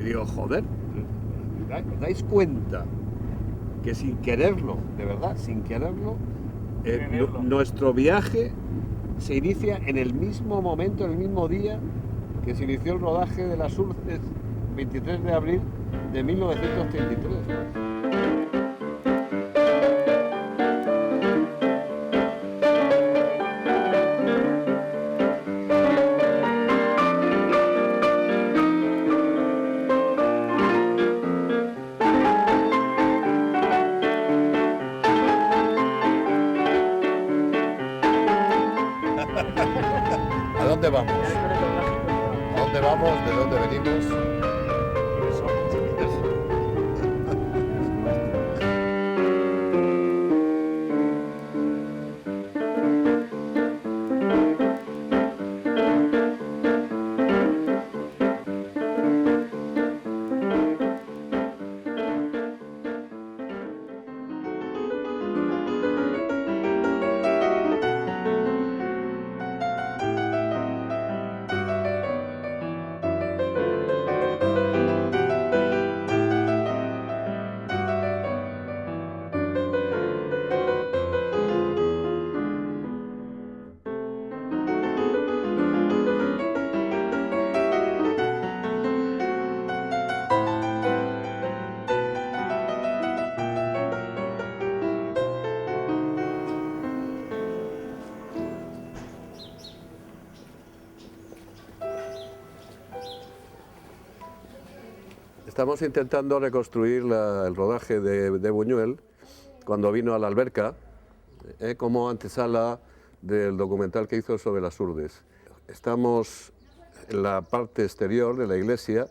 Y digo, joder, ¿os dais cuenta que sin quererlo, de verdad, sin quererlo, nuestro viaje se inicia en el mismo momento, en el mismo día que se inició el rodaje de Las Urdes, 23 de abril de 1933? ¿A dónde vamos? ¿A dónde vamos? ¿De dónde venimos? Estamos intentando reconstruir el rodaje de Buñuel cuando vino a la Alberca, como antesala del documental que hizo sobre Las Urdes. Estamos en la parte exterior de la iglesia,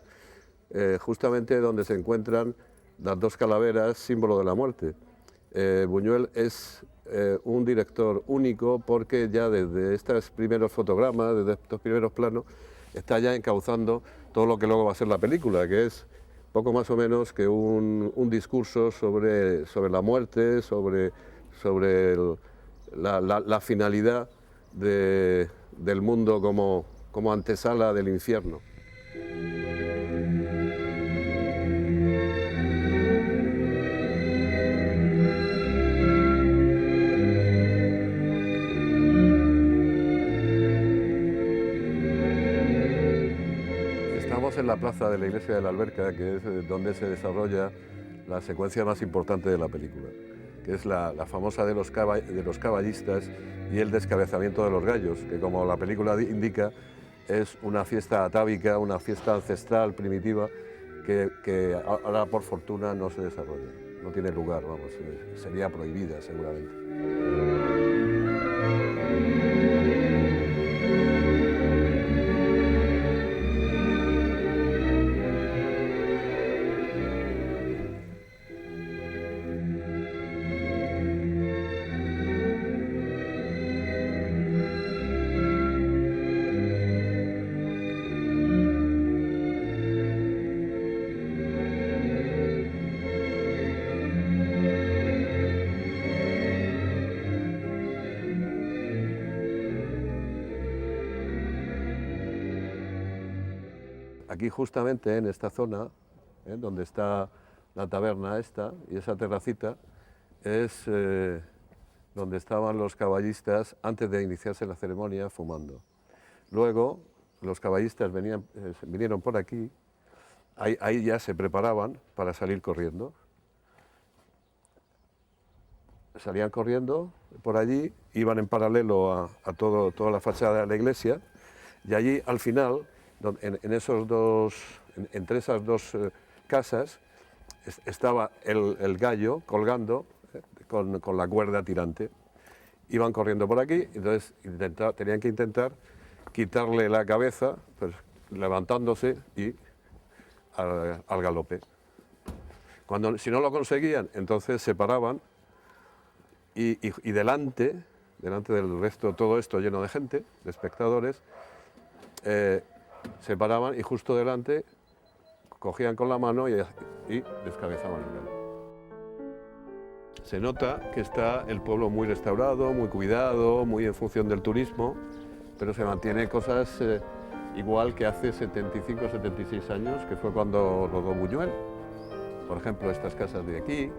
justamente donde se encuentran las dos calaveras, símbolo de la muerte. Buñuel es un director único porque ya desde estos primeros fotogramas, desde estos primeros planos, está ya encauzando todo lo que luego va a ser la película, que es poco más o menos que un discurso sobre la muerte, sobre la finalidad del mundo como antesala del infierno. Estamos en la plaza de la iglesia de la Alberca, que es donde se desarrolla la secuencia más importante de la película, que es la famosa de los caballistas y el descabezamiento de los gallos, que como la película indica es una fiesta atávica, una fiesta ancestral, primitiva, que ahora por fortuna no se desarrolla, no tiene lugar, vamos, sería prohibida seguramente. Aquí justamente en esta zona, donde está la taberna esta y esa terracita, es donde estaban los caballistas antes de iniciarse la ceremonia fumando. Luego los caballistas vinieron por aquí, ahí ya se preparaban para salir corriendo. Salían corriendo por allí, iban en paralelo a toda la fachada de la iglesia, y allí al final, entre esas dos casas, estaba el gallo colgando con la cuerda tirante. Iban corriendo por aquí, entonces tenían que intentar quitarle la cabeza, pues, levantándose y al galope. Si no lo conseguían, entonces se paraban y delante del resto, todo esto lleno de gente, de espectadores, se paraban y justo delante cogían con la mano y descabezaban el gallo. Se nota que está el pueblo muy restaurado, muy cuidado, muy en función del turismo, pero se mantiene cosas igual que hace 75 o 76 años, que fue cuando rodó Buñuel. Por ejemplo, estas casas de aquí.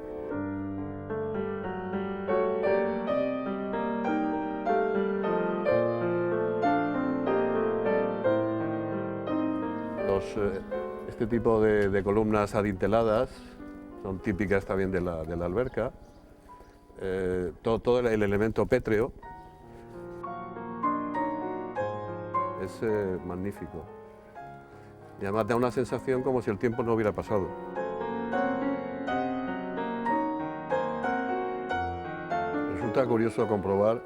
Este tipo de columnas adinteladas son típicas también de la alberca. Todo el elemento pétreo es magnífico. Y además da una sensación como si el tiempo no hubiera pasado. Resulta curioso comprobar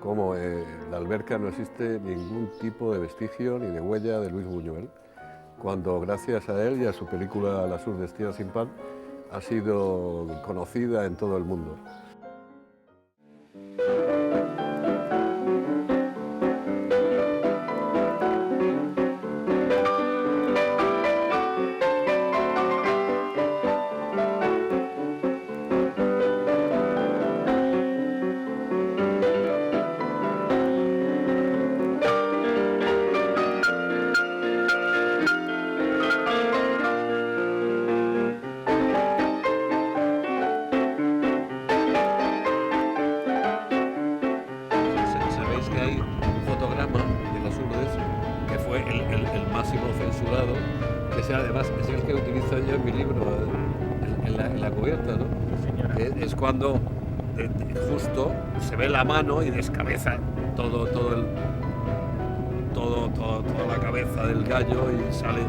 cómo en la alberca no existe ningún tipo de vestigio ni de huella de Luis Buñuel, cuando gracias a él y a su película Las Urdes Tías sin pan ha sido conocida en todo el mundo. Censurado, que sea además es el que utilizo yo en mi libro en la cubierta, ¿no? Es cuando justo se ve la mano y descabeza toda la cabeza del gallo y sale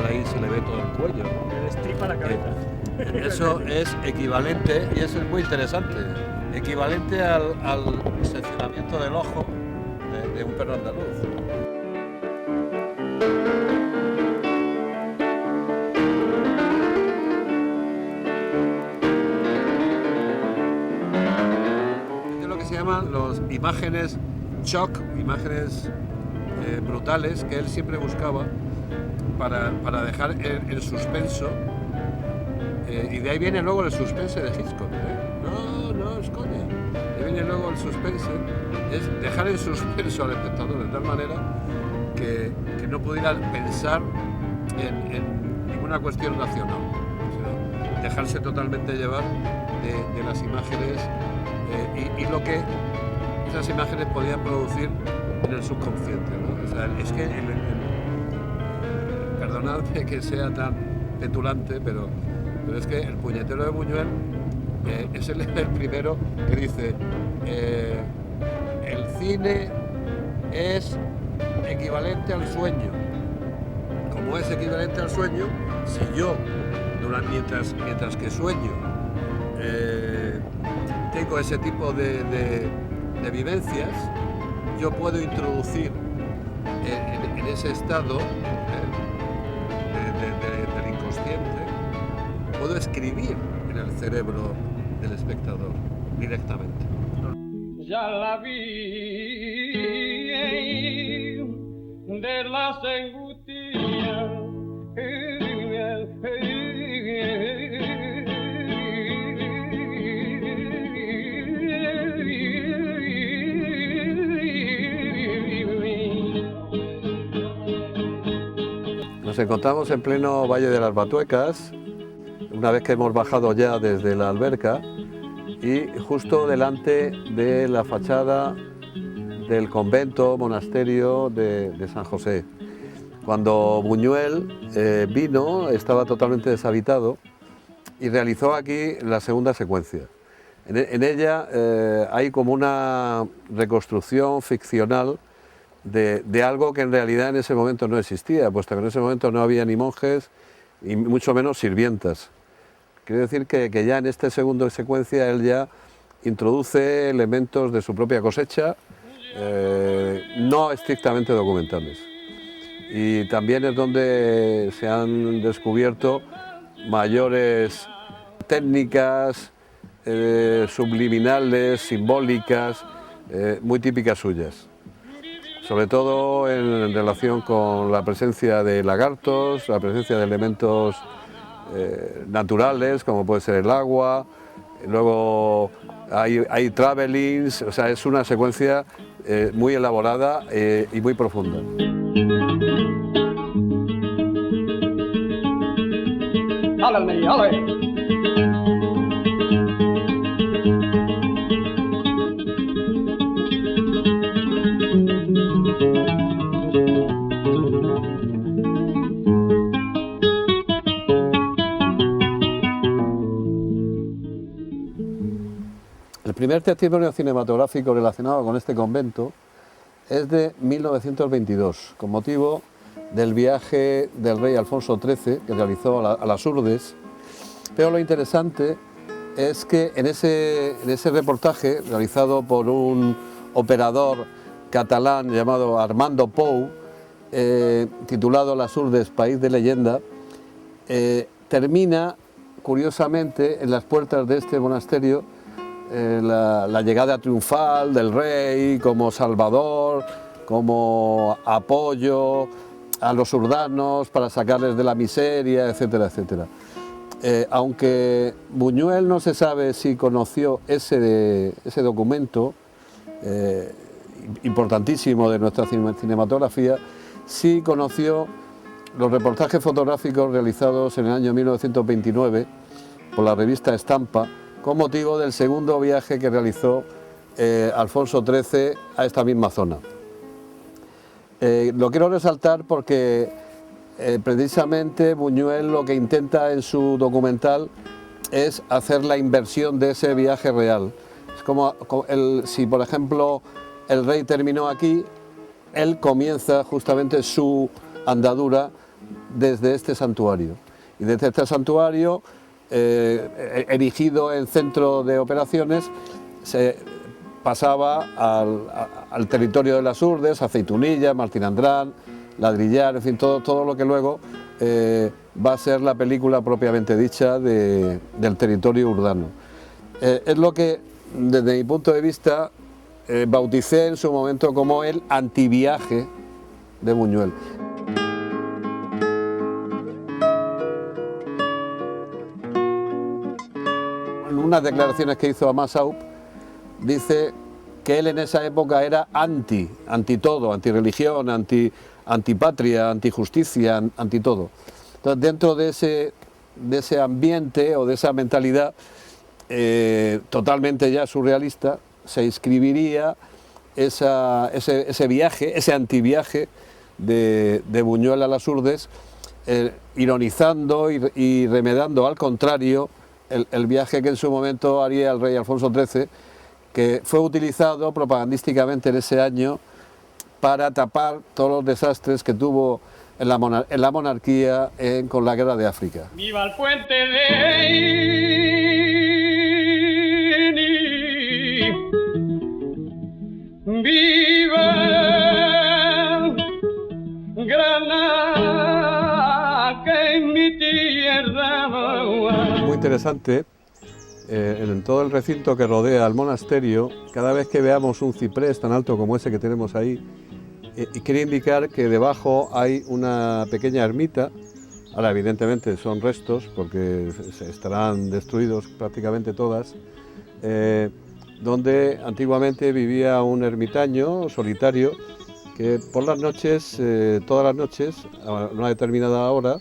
ahí y se le ve todo el cuello. Le destripa la cabeza. Eso es equivalente, y eso es muy interesante, equivalente al seccionamiento del ojo de un perro andaluz. Las imágenes shock, imágenes brutales que él siempre buscaba para dejar en suspenso, y de ahí viene luego el suspense de Hitchcock. No, es coña. De ahí viene luego el suspense, es dejar en suspenso al espectador de tal manera que no pudiera pensar en ninguna cuestión nacional, sino dejarse totalmente llevar de las imágenes y lo que esas imágenes podían producir en el subconsciente, ¿no? O sea, es que perdonadme que sea tan petulante, pero es que el puñetero de Buñuel es el primero que dice el cine es equivalente al sueño. Como es equivalente al sueño, si yo mientras que sueño tengo ese tipo de vivencias, yo puedo introducir en ese estado del inconsciente, puedo escribir en el cerebro del espectador directamente. Ya la vi de las angustias. Nos encontramos en pleno Valle de las Batuecas, una vez que hemos bajado ya desde la alberca, y justo delante de la fachada del convento, monasterio de San José. Cuando Buñuel vino, estaba totalmente deshabitado y realizó aquí la segunda secuencia. En ella hay como una reconstrucción ficcional de algo que en realidad en ese momento no existía, puesto que en ese momento no había ni monjes y mucho menos sirvientas. Quiero decir que ya en esta segunda secuencia él ya introduce elementos de su propia cosecha, no estrictamente documentales. Y también es donde se han descubierto mayores técnicas subliminales, simbólicas, muy típicas suyas. Sobre todo en relación con la presencia de lagartos, la presencia de elementos naturales, como puede ser el agua. Luego hay travelings, o sea, es una secuencia muy elaborada y muy profunda. Háblame, háblame. El primer testimonio cinematográfico relacionado con este convento es de 1922, con motivo del viaje del rey Alfonso XIII que realizó a las Urdes. Pero lo interesante es que en ese reportaje, realizado por un operador catalán llamado Armando Pou, titulado Las Urdes, País de Leyenda, termina curiosamente en las puertas de este monasterio la llegada triunfal del rey como salvador, como apoyo a los urdanos para sacarles de la miseria, etcétera, etcétera. Aunque Buñuel no se sabe si conoció ese documento importantísimo de nuestra cinematografía, sí conoció los reportajes fotográficos realizados en el año 1929 por la revista Estampa, con motivo del segundo viaje que realizó Alfonso XIII a esta misma zona. Lo quiero resaltar porque precisamente Buñuel lo que intenta en su documental es hacer la inversión de ese viaje real. Es como si, por ejemplo, el rey terminó aquí, él comienza justamente su andadura desde este santuario. Y desde este santuario, erigido en centro de operaciones, se pasaba al territorio de las Urdes, Aceitunilla, Martín Andrán, Ladrillar, en fin, todo lo que luego va a ser la película propiamente dicha del territorio urdano. Es lo que, desde mi punto de vista, bauticé en su momento como el antiviaje de Buñuel. En unas declaraciones que hizo a Massaub, dice que él en esa época era anti todo, antirreligión, antipatria, antijusticia, anti todo. Entonces, dentro de ese ambiente o de esa mentalidad totalmente ya surrealista, se inscribiría ese viaje, ese antiviaje de Buñuel a las Urdes, ironizando y remedando al contrario el viaje que en su momento haría el rey Alfonso XIII, que fue utilizado propagandísticamente en ese año para tapar todos los desastres que tuvo en la monarquía con la guerra de África. ¡Viva el puente de Eni! ¡Viva Granada, que en mi tierra! Muy interesante. En todo el recinto que rodea al monasterio, cada vez que veamos un ciprés tan alto como ese que tenemos ahí, quiere indicar que debajo hay una pequeña ermita. Ahora, evidentemente son restos porque estarán destruidos prácticamente todas, donde antiguamente vivía un ermitaño solitario que por las noches, todas las noches, a una determinada hora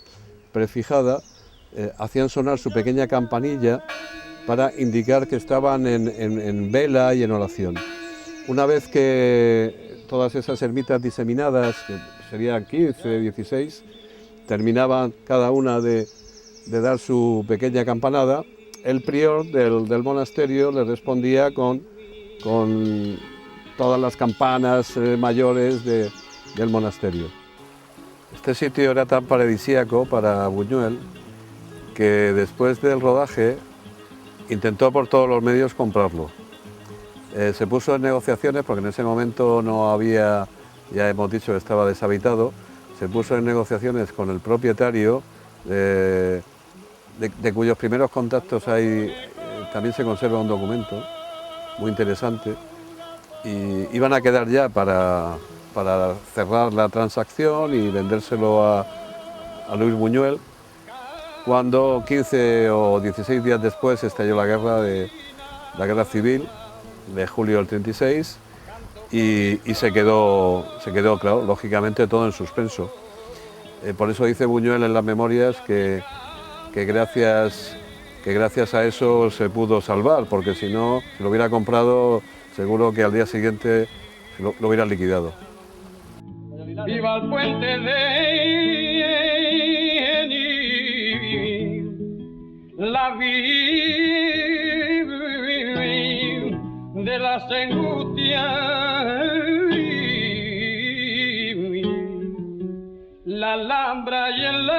prefijada, hacían sonar su pequeña campanilla para indicar que estaban en vela y en oración. Una vez que todas esas ermitas diseminadas, que serían 15, 16, terminaban cada una de dar su pequeña campanada, el prior del monasterio le respondía con todas las campanas mayores del monasterio. Este sitio era tan paradisíaco para Buñuel que después del rodaje intentó por todos los medios comprarlo. Se puso en negociaciones, porque en ese momento no había, ya hemos dicho que estaba deshabitado, se puso en negociaciones con el propietario, de cuyos primeros contactos también se conserva un documento muy interesante, y iban a quedar ya para cerrar la transacción y vendérselo a Luis Buñuel, cuando 15 o 16 días después estalló la guerra civil de julio del 36 y se quedó, claro, lógicamente todo en suspenso. Por eso dice Buñuel en las memorias que gracias a eso se pudo salvar, porque si no, si lo hubiera comprado, seguro que al día siguiente lo hubiera liquidado. Viva el puente la de las angustias, la Alhambra y el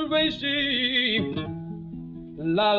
Albaicín, la